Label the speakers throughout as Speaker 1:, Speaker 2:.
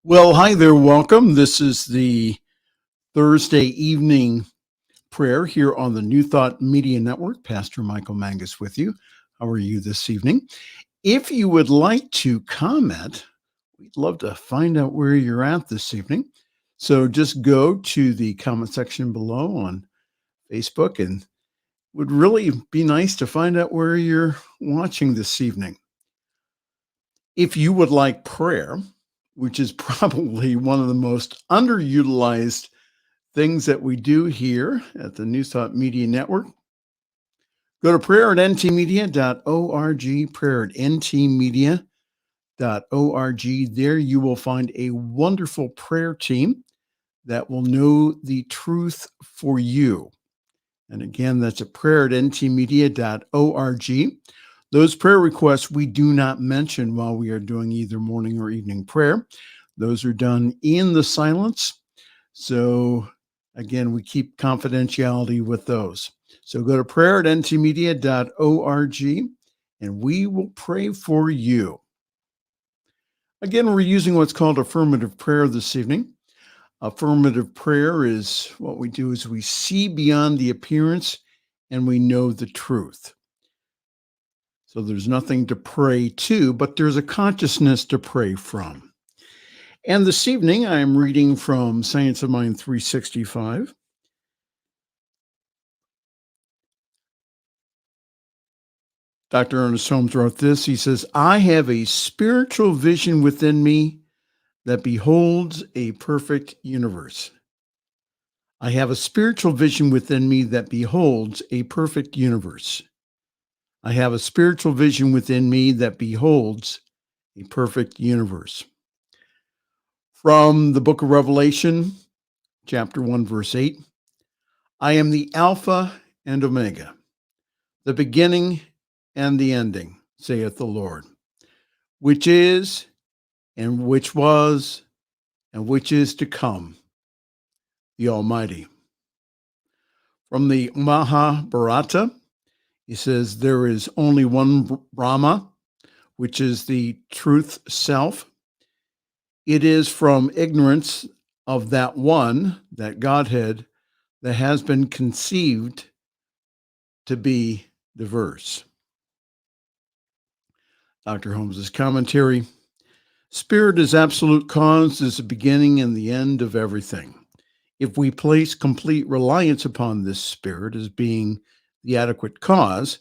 Speaker 1: Well, hi there. Welcome. This is the Thursday evening prayer here on the New Thought Media Network. Pastor Michael Mangus with you. How are you this evening? If you would like to comment, we'd love to find out where you're at this evening. So just go to the comment section below on Facebook, and it would really be nice to find out where you're watching this evening. If you would like prayer, which is probably one of the most underutilized things that we do here at the New Thought Media Network, go to prayer at ntmedia.org, prayer at ntmedia.org. There you will find a wonderful prayer team that will know the truth for you. And again, that's a prayer at ntmedia.org. Those prayer requests we do not mention while we are doing either morning or evening prayer. Those are done in the silence. So again, we keep confidentiality with those. So go to prayer at ntmedia.org and we will pray for you. Again, we're using what's called affirmative prayer this evening. Affirmative prayer is what we do is we see beyond the appearance and we know the truth. So there's nothing to pray to, but there's a consciousness to pray from. And this evening, I am reading from Science of Mind 365. Dr. Ernest Holmes wrote this. He says, I have a spiritual vision within me that beholds a perfect universe. I have a spiritual vision within me that beholds a perfect universe. I have a spiritual vision within me that beholds a perfect universe. From the book of Revelation, chapter 1, verse 8, I am the Alpha and Omega, the beginning and the ending, saith the Lord, which is, and which was, and which is to come, the Almighty. From the Mahabharata, he says, there is only one Brahma, which is the truth self. It is from ignorance of that one, that Godhead, that has been conceived to be diverse. Dr. Holmes's commentary, spirit is absolute cause, is the beginning and the end of everything. If we place complete reliance upon this spirit as being the adequate cause,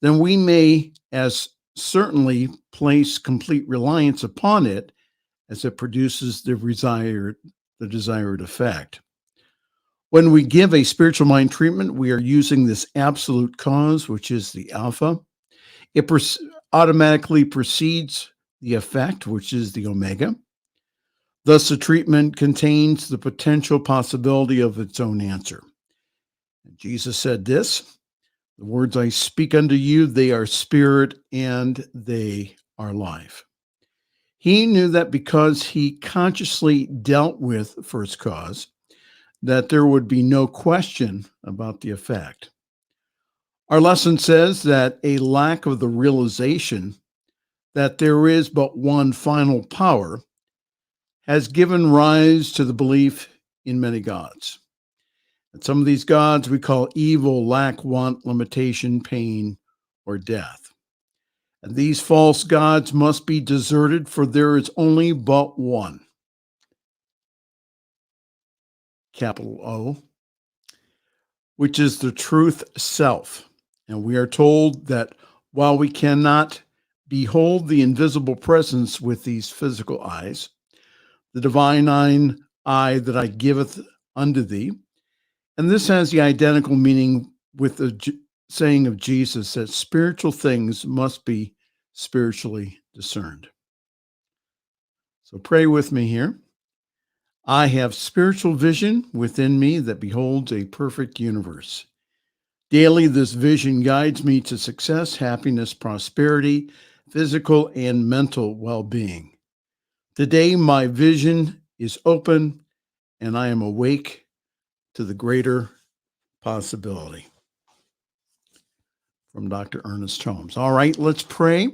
Speaker 1: then we may as certainly place complete reliance upon it as it produces the desired effect. When we give a spiritual mind treatment, we are using this absolute cause, which is the alpha. It automatically precedes the effect, which is the omega. Thus, the treatment contains the potential possibility of its own answer. Jesus said this, the words I speak unto you, they are spirit and they are life. He knew that because he consciously dealt with first cause, that there would be no question about the effect. Our lesson says that a lack of the realization that there is but one final power has given rise to the belief in many gods. And some of these gods we call evil, lack, want, limitation, pain, or death. And these false gods must be deserted, for there is only but one, capital O, which is the truth self. And we are told that while we cannot behold the invisible presence with these physical eyes, the divine eye that I giveth unto thee, and this has the identical meaning with the saying of Jesus that spiritual things must be spiritually discerned. So pray with me here. I have spiritual vision within me that beholds a perfect universe. Daily, this vision guides me to success, happiness, prosperity, physical and mental well-being. Today, my vision is open and I am awake to the greater possibility. From Dr. Ernest Holmes. All right, let's pray.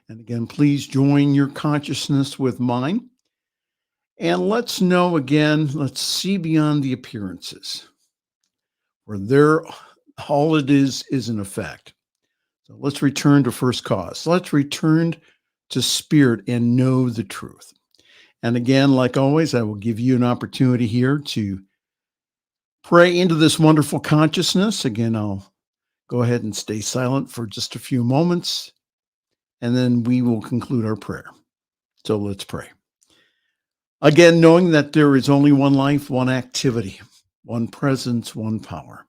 Speaker 1: And again, please join your consciousness with mine. And let's know again, let's see beyond the appearances, where there all it is an effect. So let's return to first cause. Let's return to spirit and know the truth. And again, like always, I will give you an opportunity here to pray into this wonderful consciousness. Again, I'll go ahead and stay silent for just a few moments, and then we will conclude our prayer. So let's pray. Again, knowing that there is only one life, one activity, one presence, one power.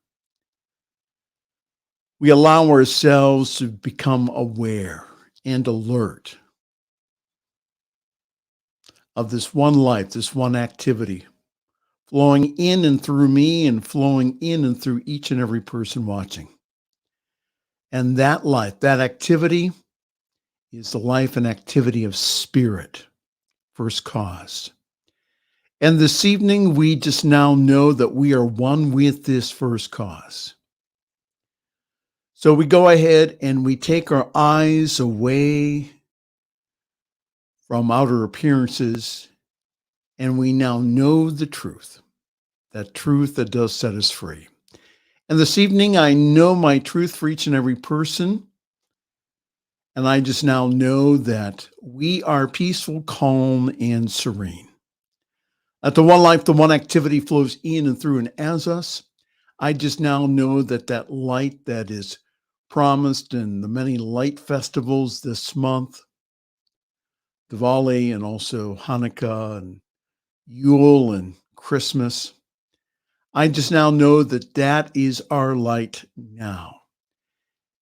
Speaker 1: We allow ourselves to become aware and alert of this one life, this one activity, flowing in and through me and flowing in and through each and every person watching. And that life, that activity is the life and activity of spirit, first cause. And this evening, we just now know that we are one with this first cause. So we go ahead and we take our eyes away from outer appearances, and we now know the truth, that truth that does set us free. And this evening, I know my truth for each and every person. And I just now know that we are peaceful, calm, and serene. That the one life, the one activity flows in and through and as us. I just now know that that light that is promised in the many light festivals this month, Diwali and also Hanukkah and Yule and Christmas, I just now know that that is our light now.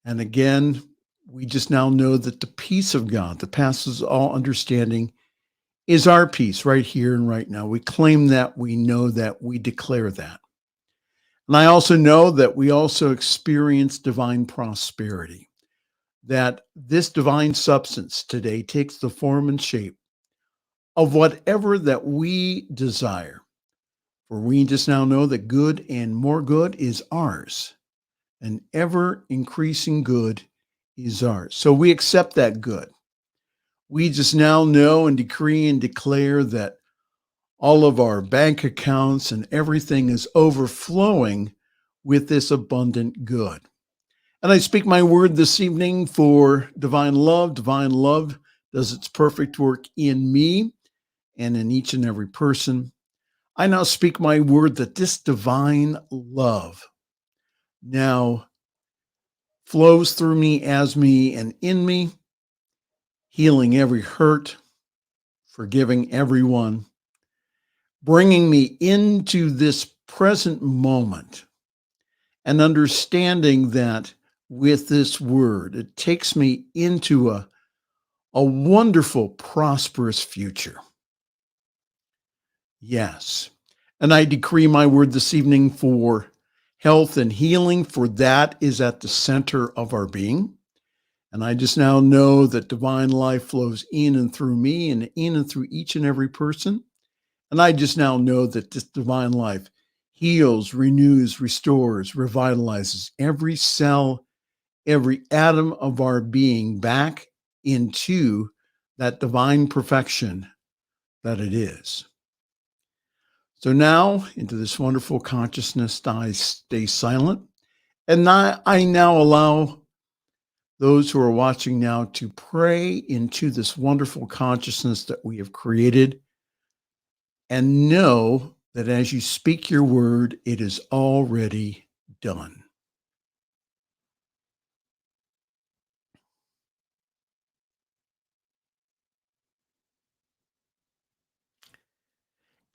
Speaker 1: And again, we just now know that the peace of God that passes all understanding is our peace right here and right now. We claim that, we know that, we declare that. And I also know that we also experience divine prosperity, that this divine substance today takes the form and shape of whatever that we desire. For we just now know that good and more good is ours, and ever increasing good is ours. So we accept that good. We just now know and decree and declare that all of our bank accounts and everything is overflowing with this abundant good. And I speak my word this evening for divine love. Divine love does its perfect work in me and in each and every person. I now speak my word that this divine love now flows through me, as me, and in me, healing every hurt, forgiving everyone, bringing me into this present moment and understanding that with this word, it takes me into a wonderful, prosperous future. Yes. And I decree my word this evening for health and healing, for that is at the center of our being. And I just now know that divine life flows in and through me and in and through each and every person. And I just now know that this divine life heals, renews, restores, revitalizes every cell, every atom of our being back into that divine perfection that it is. So now, into this wonderful consciousness, I stay silent. And I now allow those who are watching now to pray into this wonderful consciousness that we have created, and know that as you speak your word, it is already done.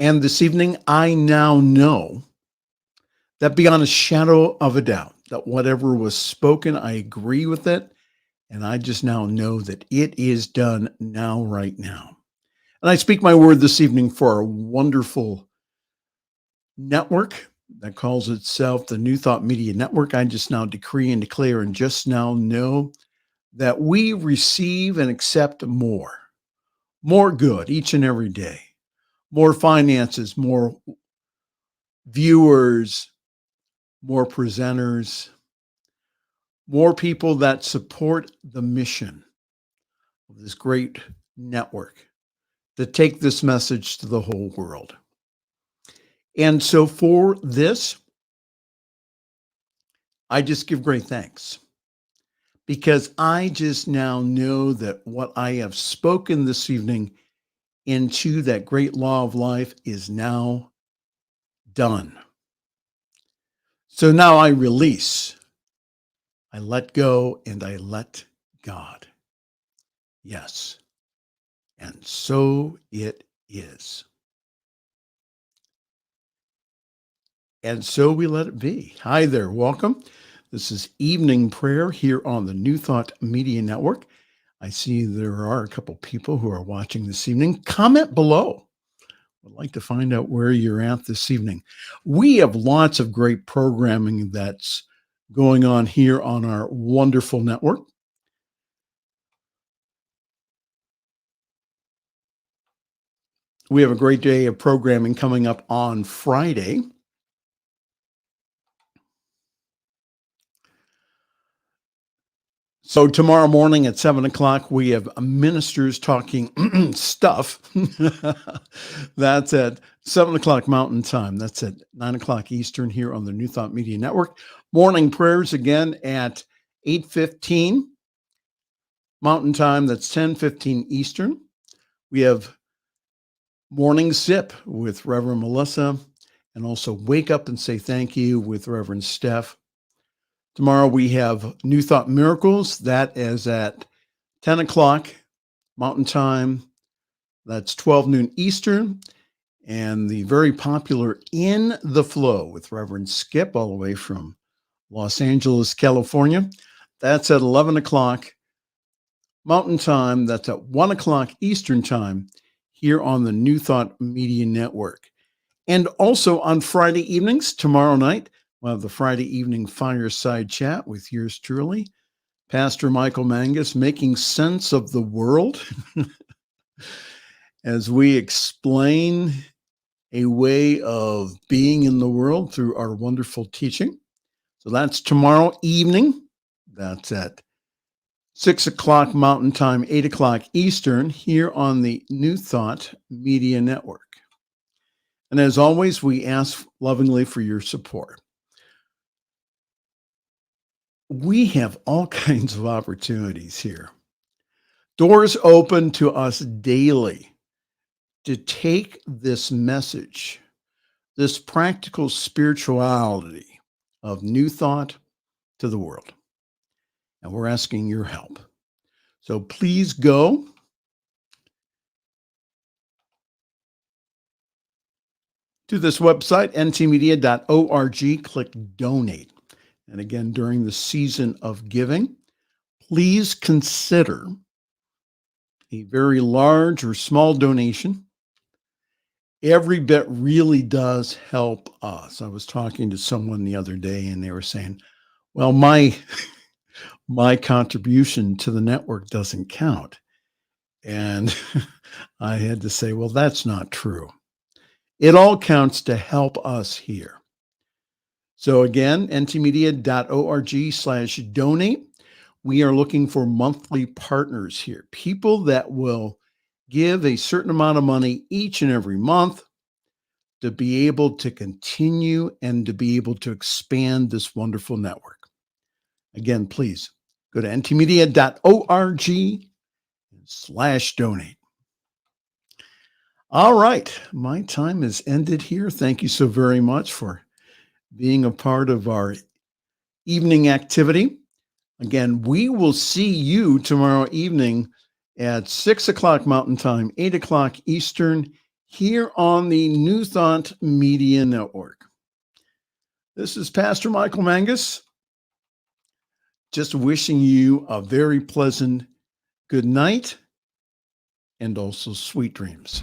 Speaker 1: And this evening, I now know that beyond a shadow of a doubt, that whatever was spoken, I agree with it. And I just now know that it is done now, right now. And I speak my word this evening for a wonderful network that calls itself the New Thought Media Network. I just now decree and declare and just now know that we receive and accept more good each and every day, more finances, more viewers, more presenters, more people that support the mission of this great network to take this message to the whole world. And so for this, I just give great thanks because I just now know that what I have spoken this evening into that great law of life is now done. So now I release, I let go, and I let God. Yes. And so it is. And so we let it be. Hi there. Welcome. This is evening prayer here on the New Thought Media Network. I see there are a couple people who are watching this evening. Comment below. I'd like to find out where you're at this evening. We have lots of great programming that's going on here on our wonderful network. We have a great day of programming coming up on Friday. So tomorrow morning at 7 o'clock, we have ministers talking stuff. That's at 7 o'clock Mountain Time. That's at 9 o'clock Eastern here on the New Thought Media Network. Morning prayers again at 8:15 Mountain Time. That's 10:15 Eastern. We have Morning Sip with Reverend Melissa, and also Wake Up and Say Thank You with Reverend Steph. Tomorrow we have New Thought Miracles. That is at 10 o'clock Mountain Time. That's 12 noon Eastern. And the very popular In the Flow with Reverend Skip, all the way from Los Angeles, California. That's at 11 o'clock Mountain Time. That's at 1 o'clock Eastern Time here on the New Thought Media Network. And also on Friday evenings, tomorrow night, we'll have the Friday evening fireside chat with yours truly, Pastor Michael Mangus, making sense of the world as we explain a way of being in the world through our wonderful teaching. So that's tomorrow evening. That's at 6 o'clock Mountain Time, 8 o'clock Eastern, here on the New Thought Media Network. And as always, we ask lovingly for your support. We have all kinds of opportunities here. Doors open to us daily to take this message, this practical spirituality of new thought to the world. And we're asking your help. So please go to this website, ntmedia.org, click donate. And again, during the season of giving, please consider a very large or small donation. Every bit really does help us. I was talking to someone the other day and they were saying, well, my contribution to the network doesn't count. And I had to say, well, that's not true. It all counts to help us here. So again, ntmedia.org/donate. We are looking for monthly partners here, people that will give a certain amount of money each and every month to be able to continue and to be able to expand this wonderful network. Again, please go to ntmedia.org/donate. All right, my time is ended here. Thank you so very much for being a part of our evening activity. Again, we will see you tomorrow evening at 6 o'clock Mountain Time, 8 o'clock Eastern, here on the New Thought Media Network. This is Pastor Michael Mangus, just wishing you a very pleasant good night and also sweet dreams.